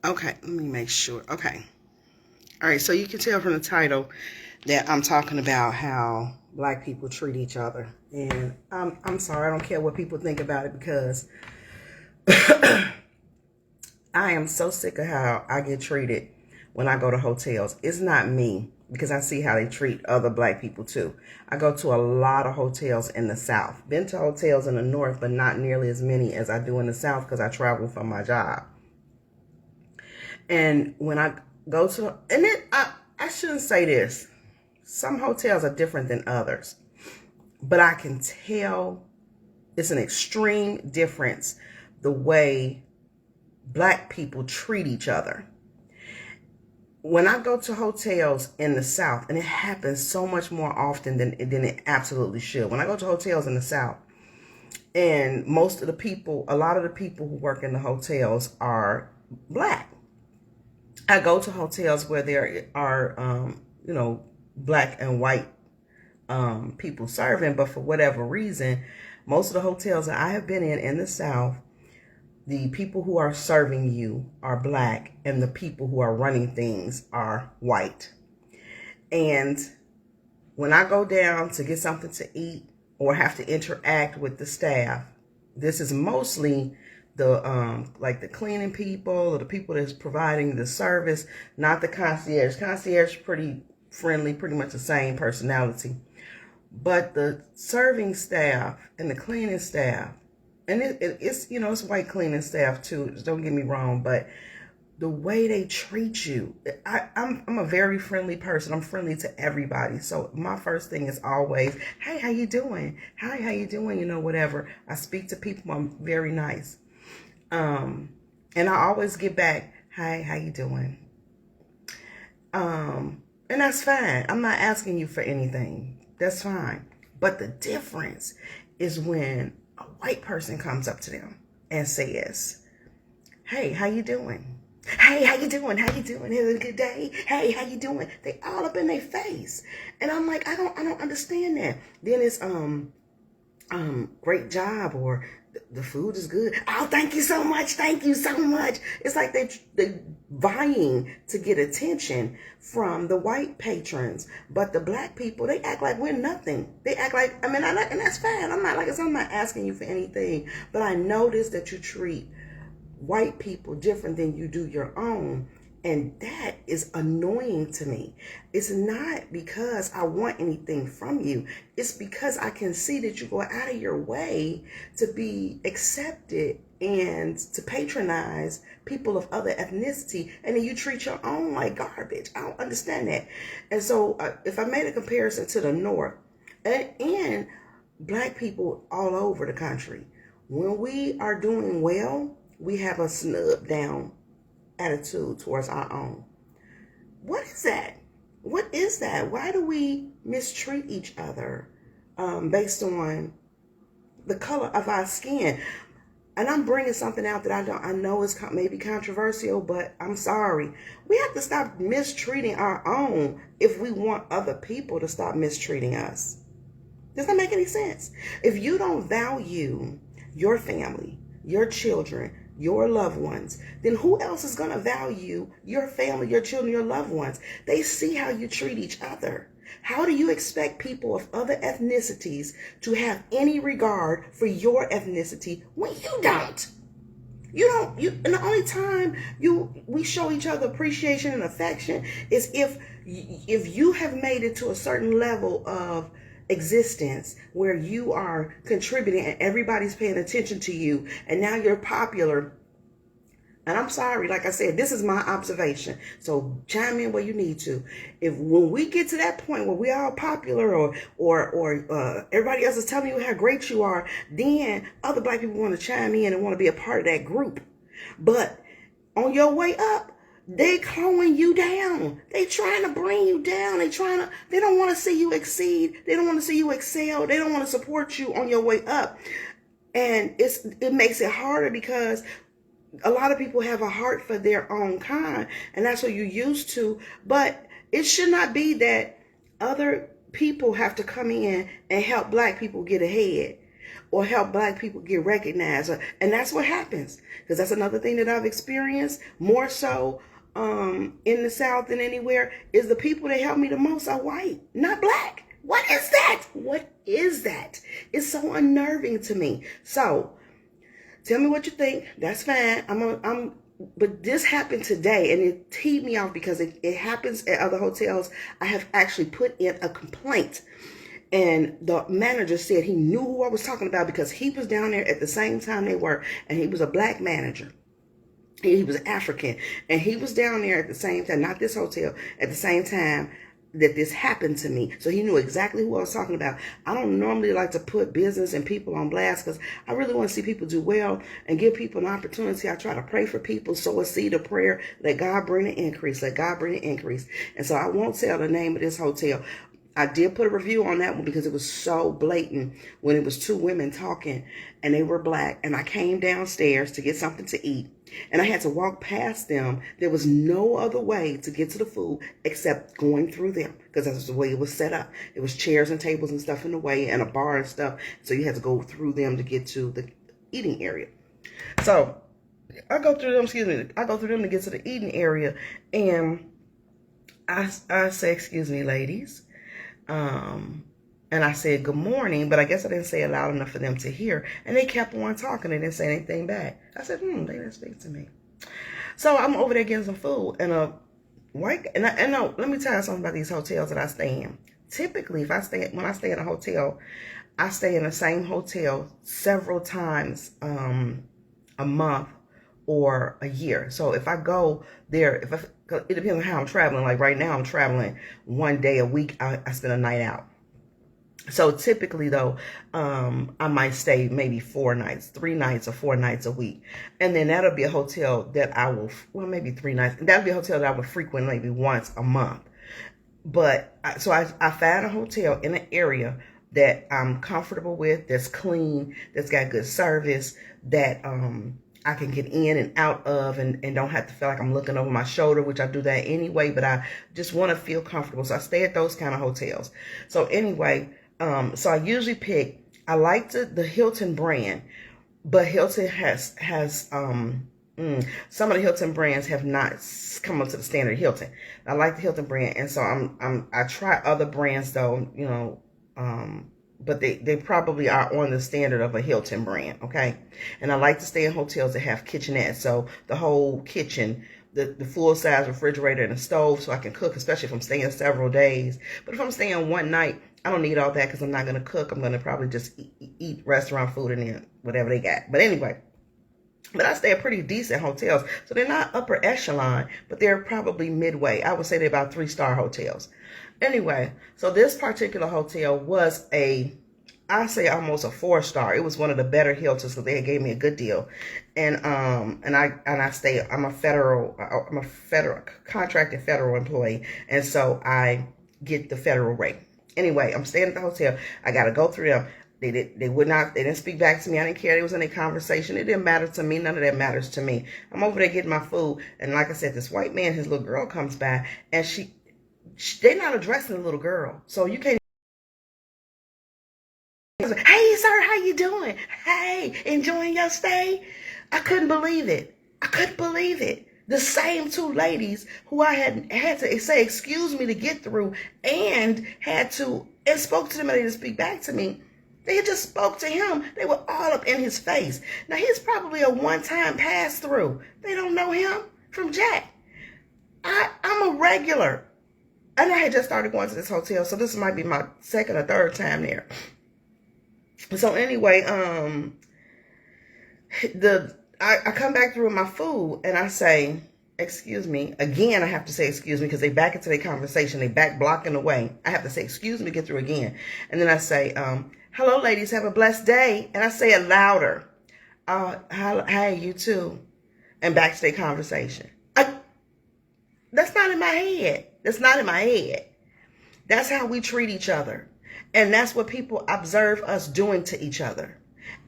Okay, let me make sure. Okay. All right, so you can tell from the title that I'm talking about how black people treat each other. And I'm sorry, I don't care what people think about it because I am so sick of how I get treated when I go to hotels. It's not me because I see how they treat other black people too. I go to a lot of hotels in the South. Been to hotels in the North, but not nearly as many as I do in the South because I travel for my job. And when I go to, and then I shouldn't say this. Some hotels are different than others, but I can tell it's an extreme difference the way black people treat each other. When I go to hotels in the South, and it happens so much more often than it absolutely should. When I go to hotels in the South, and most of the people, a lot of the people who work in the hotels are black. I go to hotels where there are, black and white people serving, but for whatever reason, most of the hotels that I have been in the South, the people who are serving you are black and the people who are running things are white. And when I go down to get something to eat or have to interact with the staff, this is mostly the like the cleaning people or the people that's providing the service, not the concierge. Concierge pretty friendly, pretty much the same personality. But the serving staff and the cleaning staff, and it's it's white cleaning staff too. Don't get me wrong, but the way they treat you, I'm a very friendly person. I'm friendly to everybody. So my first thing is always, hey, how you doing? Hi, how you doing? Whatever. I speak to people. I'm very nice. And I always get back, hi, how you doing? And that's fine. I'm not asking you for anything. That's fine. But the difference is when a white person comes up to them and says, hey, how you doing? Hey, how you doing? How you doing? Having a good day? Hey, how you doing? They all up in their face. And I'm like, I don't understand that. Then it's great job, or the food is good. Oh, thank you so much. Thank you so much. It's like they vying to get attention from the white patrons, but the black people, they act like we're nothing. They act like, and that's fine. I'm not asking you for anything, but I notice that you treat white people different than you do your own. And that is annoying to me. It's not because I want anything from you. It's because I can see that you go out of your way to be accepted and to patronize people of other ethnicity. And then you treat your own like garbage. I don't understand that. And so if I made a comparison to the North and black people all over the country, when we are doing well, we have a snub down attitude towards our own. What is that? What is that? Why do we mistreat each other based on the color of our skin? And I'm bringing something out that I know is maybe controversial, but I'm sorry. We have to stop mistreating our own if we want other people to stop mistreating us. Does that make any sense? If you don't value your family, your children, your loved ones, then who else is going to value your family, your children, your loved ones? They see how you treat each other. How do you expect people of other ethnicities to have any regard for your ethnicity when you don't? And the only time we show each other appreciation and affection is if you have made it to a certain level of existence where you are contributing and everybody's paying attention to you, and now you're popular. And I'm sorry, like I said, this is my observation. So chime in where you need to. When we get to that point where we are popular, or everybody else is telling you how great you are, then other black people want to chime in and want to be a part of that group. But on your way up, they calling you down. They trying to bring you down. They don't want to see you exceed. They don't want to see you excel. They don't want to support you on your way up. And it makes it harder because a lot of people have a heart for their own kind, and that's what you're used to. But it should not be that other people have to come in and help black people get ahead. or help black people get recognized. And that's what happens. Because that's another thing that I've experienced more so in the South than anywhere, is the people that help me the most are white, not black. What is that? What is that? It's so unnerving to me. So tell me what you think. That's fine. But this happened today, and it teed me off because it happens at other hotels. I have actually put in a complaint, and the manager said he knew who I was talking about because he was down there at the same time they were, and he was a black manager. He was African, and he was down there at the same time, not this hotel, at the same time that this happened to me. So he knew exactly who I was talking about. I don't normally like to put business and people on blast because I really want to see people do well and give people an opportunity. I try to pray for people, sow a seed of prayer. Let God bring the increase. Let God bring the increase. And so I won't tell the name of this hotel. I did put a review on that one because it was so blatant when it was two women talking and they were black. And I came downstairs to get something to eat, and I had to walk past them. There was no other way to get to the food except going through them because that's the way it was set up. It was chairs and tables and stuff in the way and a bar and stuff. So you had to go through them to get to the eating area. So I go through them to get to the eating area, and I say, "Excuse me, ladies." And I said, "Good morning," but I guess I didn't say it loud enough for them to hear. And they kept on talking. They didn't say anything back. I said, they didn't speak to me. So I'm over there getting some food, and no, let me tell you something about these hotels that I stay in. Typically, when I stay in a hotel, I stay in the same hotel several times a month or a year. So if I go there, it depends on how I'm traveling. Like right now, I'm traveling one day a week. I spend a night out. So typically though, I might stay maybe 3 nights or 4 nights a week. And then that'll be a hotel that maybe 3 nights. That'll be a hotel that I would frequent maybe once a month. But so I find a hotel in an area that I'm comfortable with, that's clean, that's got good service, that I can get in and out of and don't have to feel like I'm looking over my shoulder, which I do that anyway, but I just want to feel comfortable. So I stay at those kind of hotels. So anyway, so I usually I like the Hilton brand, but Hilton has some of the Hilton brands have not come up to the standard of Hilton. I like the Hilton brand, and so I try other brands though, but they probably are on the standard of a Hilton brand, okay? And I like to stay in hotels that have kitchenettes, so the whole kitchen, the full-size refrigerator and a stove, so I can cook, especially if I'm staying several days. But if I'm staying one night, I don't need all that because I'm not going to cook. I'm going to probably just eat restaurant food and then whatever they got. But anyway, but I stay at pretty decent hotels. So they're not upper echelon, but they're probably midway. I would say they're about 3-star hotels. Anyway, so this particular hotel was I say almost a 4-star. It was one of the better Hiltons, so they gave me a good deal. And I'm a federal contracted federal employee, and so I get the federal rate. Anyway, I'm staying at the hotel. I got to go through them. They didn't speak back to me. I didn't care. They was in a conversation. It didn't matter to me. None of that matters to me. I'm over there getting my food. And like I said, this white man, his little girl comes by, and they're not addressing the little girl. So you can't. "Hey, sir, how you doing? Hey, enjoying your stay?" I couldn't believe it. The same two ladies who I had to say excuse me to get through and spoke to them and they didn't speak back to me. They had just spoke to him. They were all up in his face. Now, he's probably a one-time pass-through. They don't know him from Jack. I'm a regular. And I had just started going to this hotel, so this might be my second or third time there. So anyway, I come back through with my food and I say, "Excuse me." Again, I have to say excuse me because they back into their conversation. They back blocking the way. I have to say excuse me to get through again. And then I say, "Hello, ladies, have a blessed day." And I say it louder. "Hey, you too." And back to their conversation. That's not in my head. That's how we treat each other. And that's what people observe us doing to each other.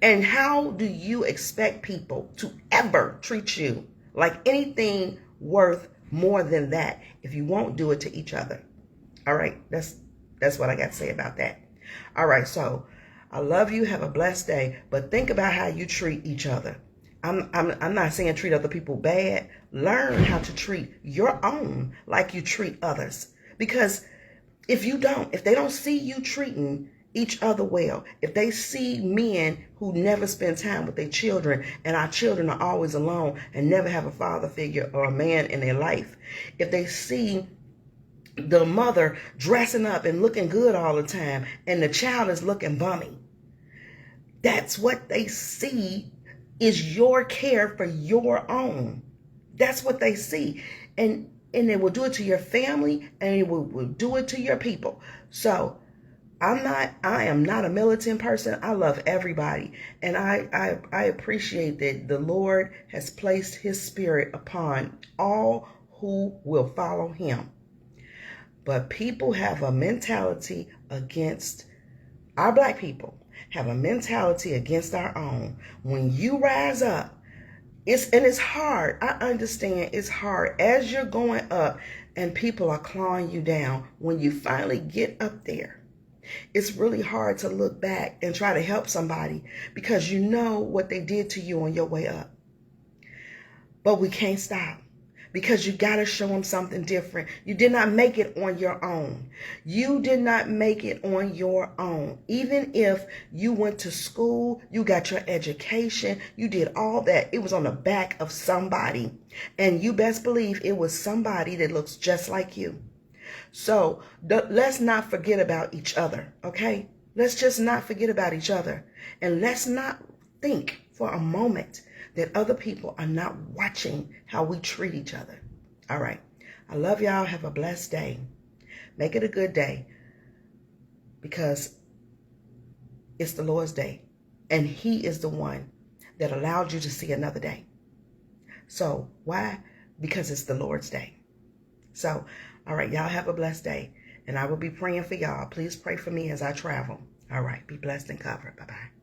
And how do you expect people to ever treat you like anything worth more than that if you won't do it to each other? All right, that's what I got to say about that. All right, so I love you. Have a blessed day. But think about how you treat each other. I'm not saying treat other people bad. Learn how to treat your own like you treat others. Because if they don't see you treating each other well, if they see men who never spend time with their children, and our children are always alone and never have a father figure or a man in their life, if they see the mother dressing up and looking good all the time and the child is looking bummy, that's what they see is your care for your own. That's what they see. And it will do it to your family, and it will do it to your people. So I am not a militant person. I love everybody. And I appreciate that the Lord has placed his spirit upon all who will follow him. But people have a mentality against our black people, have a mentality against our own. When you rise up, it's hard. I understand it's hard as you're going up and people are clawing you down. When you finally get up there, it's really hard to look back and try to help somebody because you know what they did to you on your way up. But we can't stop because you got to show them something different. You did not make it on your own. You did not make it on your own. Even if you went to school, you got your education, you did all that, it was on the back of somebody. And you best believe it was somebody that looks just like you. So let's not forget about each other, okay? Let's just not forget about each other. And let's not think for a moment that other people are not watching how we treat each other. All right. I love y'all. Have a blessed day. Make it a good day because it's the Lord's day and he is the one that allowed you to see another day. So why? Because it's the Lord's day. So, all right, y'all have a blessed day and I will be praying for y'all. Please pray for me as I travel. All right. Be blessed and covered. Bye-bye.